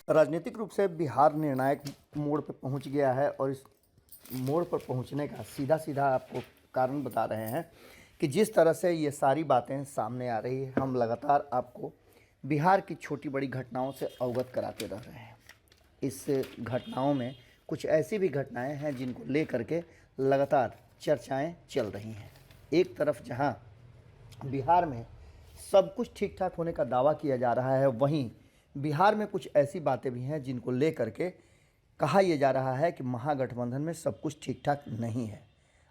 राजनीतिक रूप से बिहार निर्णायक मोड़ पर पहुंच गया है और इस मोड़ पर पहुंचने का सीधा सीधा आपको कारण बता रहे हैं कि जिस तरह से ये सारी बातें सामने आ रही है, हम लगातार आपको बिहार की छोटी बड़ी घटनाओं से अवगत कराते रह रहे हैं। इस घटनाओं में कुछ ऐसी भी घटनाएं हैं जिनको लेकर के लगातार चर्चाएं चल रही हैं। एक तरफ जहां बिहार में सब कुछ ठीक ठाक होने का दावा किया जा रहा है, वहीं बिहार में कुछ ऐसी बातें भी हैं जिनको लेकर के कहा यह जा रहा है कि महागठबंधन में सब कुछ ठीक ठाक नहीं है।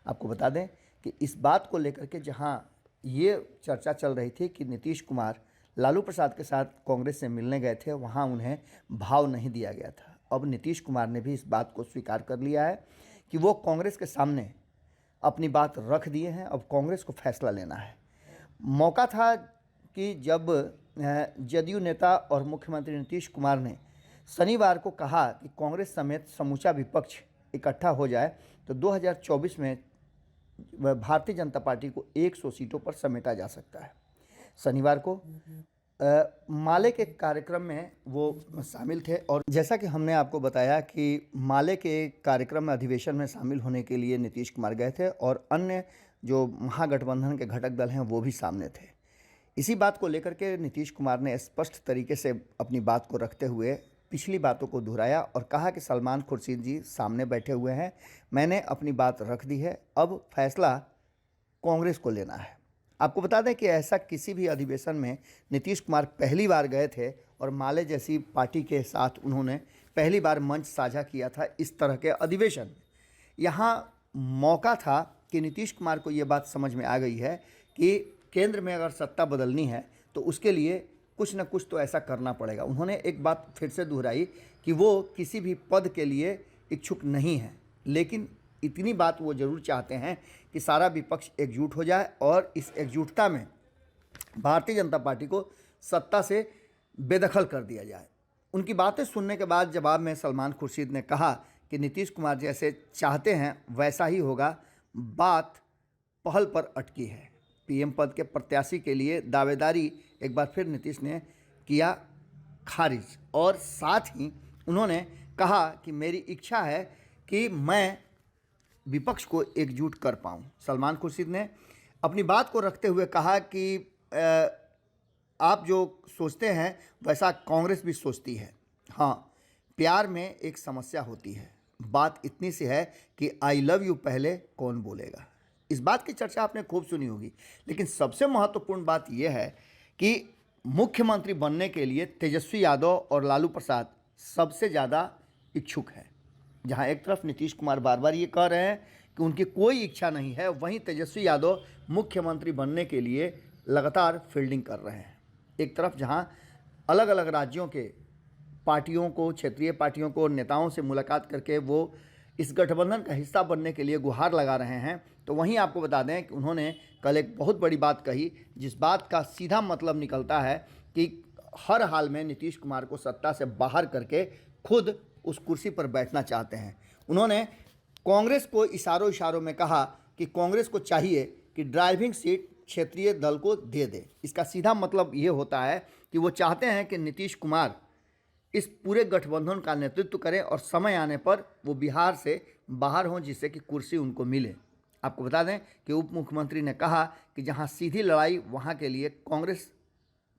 आपको बता दें कि इस बात को लेकर के जहां ये चर्चा चल रही थी कि नीतीश कुमार लालू प्रसाद के साथ कांग्रेस से मिलने गए थे, वहां उन्हें भाव नहीं दिया गया था। अब नीतीश कुमार ने भी इस बात को स्वीकार कर लिया है कि वो कांग्रेस के सामने अपनी बात रख दिए हैं। अब कांग्रेस को फैसला लेना है। मौका था कि जब जदयू नेता और मुख्यमंत्री नीतीश कुमार ने शनिवार को कहा कि कांग्रेस समेत समूचा विपक्ष इकट्ठा हो जाए तो 2024 में भारतीय जनता पार्टी को 100 सीटों पर समेटा जा सकता है। शनिवार को माले के कार्यक्रम में वो शामिल थे और जैसा कि हमने आपको बताया कि माले के कार्यक्रम में अधिवेशन में शामिल होने के लिए नीतीश कुमार गए थे और अन्य जो महागठबंधन के घटक दल हैं वो भी सामने थे। इसी बात को लेकर के नीतीश कुमार ने स्पष्ट तरीके से अपनी बात को रखते हुए पिछली बातों को दोहराया और कहा कि सलमान खुर्शीद जी सामने बैठे हुए हैं, मैंने अपनी बात रख दी है, अब फैसला कांग्रेस को लेना है। आपको बता दें कि ऐसा किसी भी अधिवेशन में नीतीश कुमार पहली बार गए थे और माले जैसी पार्टी के साथ उन्होंने पहली बार मंच साझा किया था इस तरह के अधिवेशन में। यहाँ मौका था कि नीतीश कुमार को ये बात समझ में आ गई है कि केंद्र में अगर सत्ता बदलनी है तो उसके लिए कुछ न कुछ तो ऐसा करना पड़ेगा। उन्होंने एक बात फिर से दोहराई कि वो किसी भी पद के लिए इच्छुक नहीं है, लेकिन इतनी बात वो ज़रूर चाहते हैं कि सारा विपक्ष एकजुट हो जाए और इस एकजुटता में भारतीय जनता पार्टी को सत्ता से बेदखल कर दिया जाए। उनकी बातें सुनने के बाद जवाब में सलमान खुर्शीद ने कहा कि नीतीश कुमार जैसे चाहते हैं वैसा ही होगा, बात पहल पर अटकी है। पीएम पद के प्रत्याशी के लिए दावेदारी एक बार फिर नीतीश ने किया खारिज और साथ ही उन्होंने कहा कि मेरी इच्छा है कि मैं विपक्ष को एकजुट कर पाऊं। सलमान खुर्शीद ने अपनी बात को रखते हुए कहा कि आप जो सोचते हैं वैसा कांग्रेस भी सोचती है। हाँ, प्यार में एक समस्या होती है, बात इतनी सी है कि आई लव यू पहले कौन बोलेगा। इस बात की चर्चा आपने खूब सुनी होगी, लेकिन सबसे महत्वपूर्ण बात यह है कि मुख्यमंत्री बनने के लिए तेजस्वी यादव और लालू प्रसाद सबसे ज़्यादा इच्छुक हैं। जहां एक तरफ नीतीश कुमार बार बार ये कह रहे हैं कि उनकी कोई इच्छा नहीं है, वहीं तेजस्वी यादव मुख्यमंत्री बनने के लिए लगातार फील्डिंग कर रहे हैं। एक तरफ जहां अलग अलग राज्यों के पार्टियों को, क्षेत्रीय पार्टियों को, नेताओं से मुलाकात करके वो इस गठबंधन का हिस्सा बनने के लिए गुहार लगा रहे हैं, तो वहीं आपको बता दें कि उन्होंने कल एक बहुत बड़ी बात कही जिस बात का सीधा मतलब निकलता है कि हर हाल में नीतीश कुमार को सत्ता से बाहर करके खुद उस कुर्सी पर बैठना चाहते हैं। उन्होंने कांग्रेस को इशारों इशारों में कहा कि कांग्रेस को चाहिए कि ड्राइविंग सीट क्षेत्रीय दल को दे दे। इसका सीधा मतलब ये होता है कि वो चाहते हैं कि नीतीश कुमार इस पूरे गठबंधन का नेतृत्व करें और समय आने पर वो बिहार से बाहर हों जिससे कि कुर्सी उनको मिले। आपको बता दें कि उप मुख्यमंत्री ने कहा कि जहां सीधी लड़ाई वहां के लिए कांग्रेस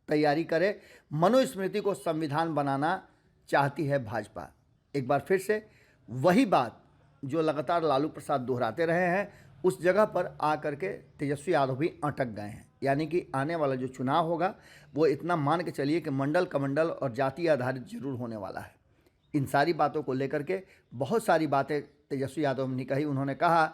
तैयारी करे, मनुस्मृति को संविधान बनाना चाहती है भाजपा। एक बार फिर से वही बात जो लगातार लालू प्रसाद दोहराते रहे हैं, उस जगह पर आकर के तेजस्वी यादव भी अटक गए हैं। यानी कि आने वाला जो चुनाव होगा वो इतना मान के चलिए कि मंडल कमंडल और जाति आधारित जरूर होने वाला है। इन सारी बातों को लेकर के बहुत सारी बातें तेजस्वी यादव ने कही। उन्होंने कहा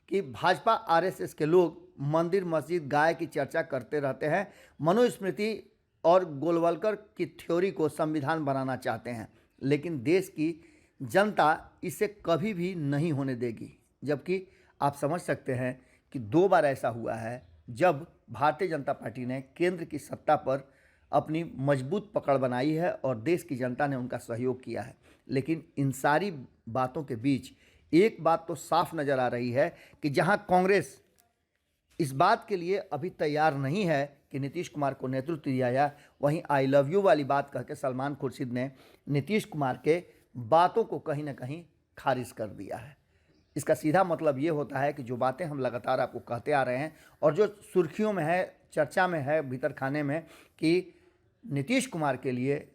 कि भाजपा आरएसएस के लोग मंदिर मस्जिद गाय की चर्चा करते रहते हैं, मनुस्मृति और गोलवलकर की थ्योरी को संविधान बनाना चाहते हैं, लेकिन देश की जनता इसे कभी भी नहीं होने देगी। जबकि आप समझ सकते हैं कि 2 बार ऐसा हुआ है जब भारतीय जनता पार्टी ने केंद्र की सत्ता पर अपनी मजबूत पकड़ बनाई है और देश की जनता ने उनका सहयोग किया है। लेकिन इन सारी बातों के बीच एक बात तो साफ नज़र आ रही है कि जहां कांग्रेस इस बात के लिए अभी तैयार नहीं है कि नीतीश कुमार को नेतृत्व दिया जाए, वहीं आई लव यू वाली बात कह के सलमान खुर्शीद ने नीतीश कुमार के बातों को कहीं ना कहीं खारिज कर दिया है। इसका सीधा मतलब ये होता है कि जो बातें हम लगातार आपको कहते आ रहे हैं और जो सुर्खियों में है, चर्चा में है भीतर खाने में, कि नीतीश कुमार के लिए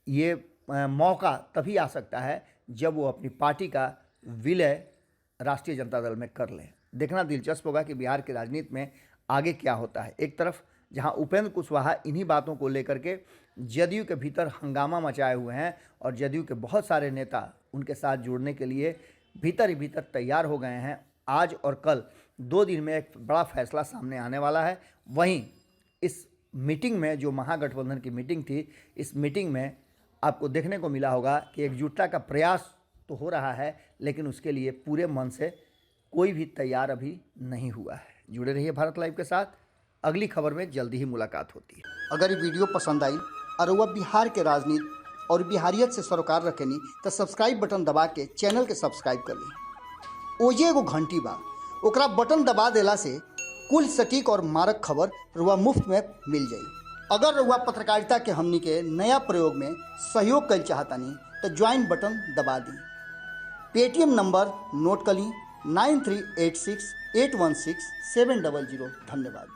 ये मौका तभी आ सकता है जब वो अपनी पार्टी का विलय राष्ट्रीय जनता दल में कर लें। देखना दिलचस्प होगा कि बिहार की राजनीति में आगे क्या होता है। एक तरफ जहां उपेंद्र कुशवाहा इन्हीं बातों को लेकर के जदयू के भीतर हंगामा मचाए हुए हैं और जदयू के बहुत सारे नेता उनके साथ जुड़ने के लिए भीतर ही भीतर तैयार हो गए हैं। आज और कल 2 दिन में एक बड़ा फैसला सामने आने वाला है। वहीं इस मीटिंग में, जो महागठबंधन की मीटिंग थी, इस मीटिंग में आपको देखने को मिला होगा कि एकजुटता का प्रयास तो हो रहा है, लेकिन उसके लिए पूरे मन से कोई भी तैयार अभी नहीं हुआ है। जुड़े रहिए भारत लाइव के साथ, अगली खबर में जल्दी ही मुलाकात होती है। अगर ये वीडियो पसंद आई और वह बिहार के राजनीति और बिहारियत से सरोकार रखेनी तो सब्सक्राइब बटन दबा के चैनल के सब्सक्राइब कर ली। ओजे एगो घंटी बा, ओकरा बटन दबा देला से कुल सटीक और मारक खबर रुआ मुफ्त में मिल जाई। अगर रुआ पत्रकारिता के हमनी के नया प्रयोग में सहयोग कर चाहतानी तो ज्वाइन बटन दबा दी। पेटीएम नंबर नोट कर ली 9386816700। धन्यवाद।